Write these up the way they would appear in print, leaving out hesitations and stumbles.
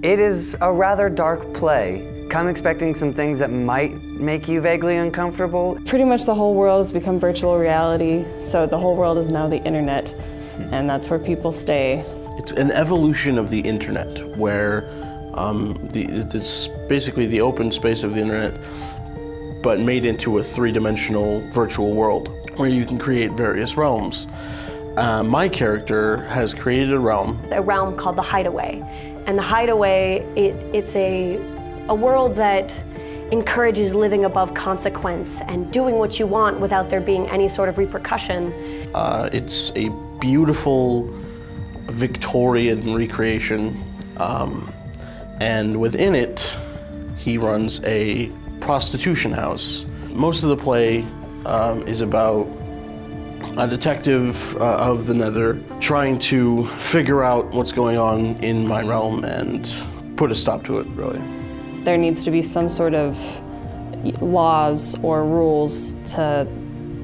It is a rather dark play. Come expecting some things that might make you vaguely uncomfortable. Pretty much the whole world has become virtual reality, so the whole world is now the internet, and that's where people stay. It's an evolution of the internet, where it's basically the open space of the internet, but made into a three-dimensional virtual world, where you can create various realms. My character has created a realm called the Hideaway. And the Hideaway, it's a world that encourages living above consequence and doing what you want without there being any sort of repercussion. It's a beautiful Victorian recreation, and within it, he runs a prostitution house. Most of the play is about a detective of the Nether trying to figure out what's going on in my realm and put a stop to it, really. There needs to be some sort of laws or rules to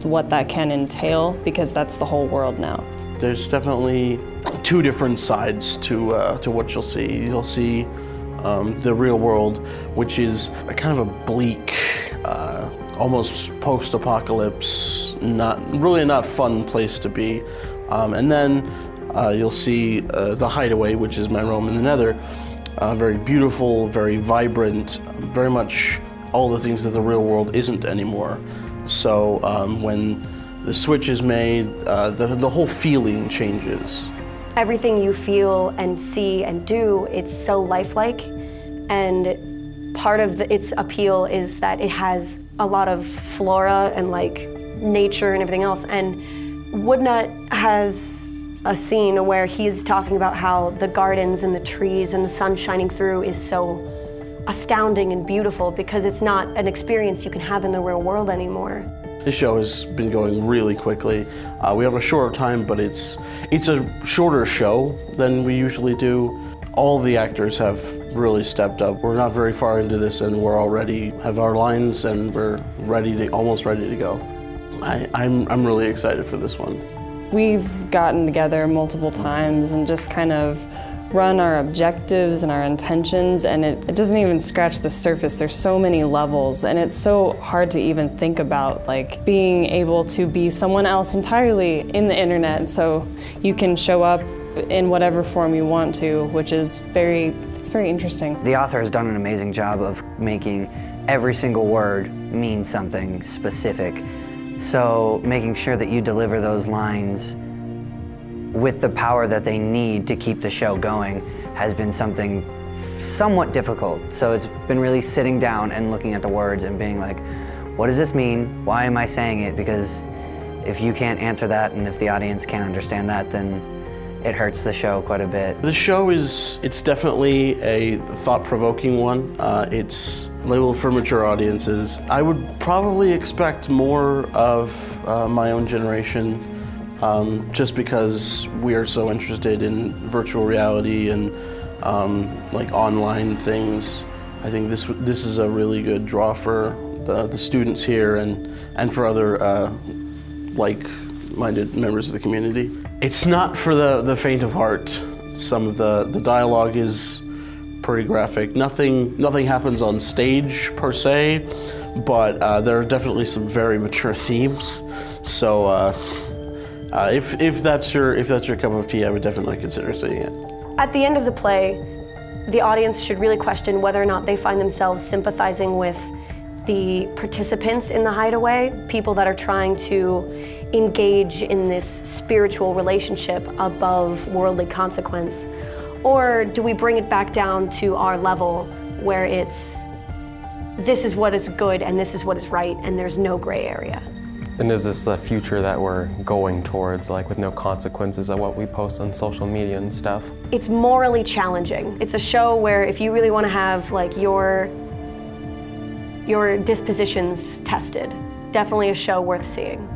what that can entail, because that's the whole world now. There's definitely two different sides to what you'll see. You'll see the real world, which is a kind of a bleak, almost post-apocalypse, not fun place to be. And then you'll see the Hideaway, which is my realm in the Nether. Very beautiful, very vibrant, very much all the things that the real world isn't anymore. So when the switch is made, the whole feeling changes. Everything you feel and see and do, it's so lifelike. And part of its appeal is that it has a lot of flora and like nature and everything else. And Woodnut has a scene where he's talking about how the gardens and the trees and the sun shining through is so astounding and beautiful, because it's not an experience you can have in the real world anymore. This show has been going really quickly. We have a shorter time, but it's a shorter show than we usually do. All the actors have really stepped up. We're not very far into this, and we're already have our lines, and we're almost ready to go. I'm really excited for this one. We've gotten together multiple times and just kind of run our objectives and our intentions, and it doesn't even scratch the surface. There's so many levels, and it's so hard to even think about, like being able to be someone else entirely in the internet, so you can show up in whatever form you want to, which is very interesting. The author has done an amazing job of making every single word mean something specific. So making sure that you deliver those lines with the power that they need to keep the show going has been something somewhat difficult. So it's been really sitting down and looking at the words and being like, what does this mean? Why am I saying it? Because if you can't answer that, and if the audience can't understand that, then it hurts the show quite a bit. The show it's definitely a thought-provoking one. It's labeled for mature audiences. I would probably expect more of my own generation, just because we are so interested in virtual reality and like online things. I think this is a really good draw for the students here and for other like-minded members of the community. It's not for the faint of heart. Some of the dialogue is pretty graphic. Nothing happens on stage per se, but there are definitely some very mature themes. So if that's your cup of tea, I would definitely consider seeing it. At the end of the play, the audience should really question whether or not they find themselves sympathizing with the participants in the Hideaway, people that are trying to engage in this spiritual relationship above worldly consequence, or do we bring it back down to our level where it's this is what is good and this is what is right and there's no gray area. And is this the future that we're going towards, like with no consequences of what we post on social media and stuff? It's morally challenging. It's a show where if you really want to have like your dispositions tested, definitely a show worth seeing.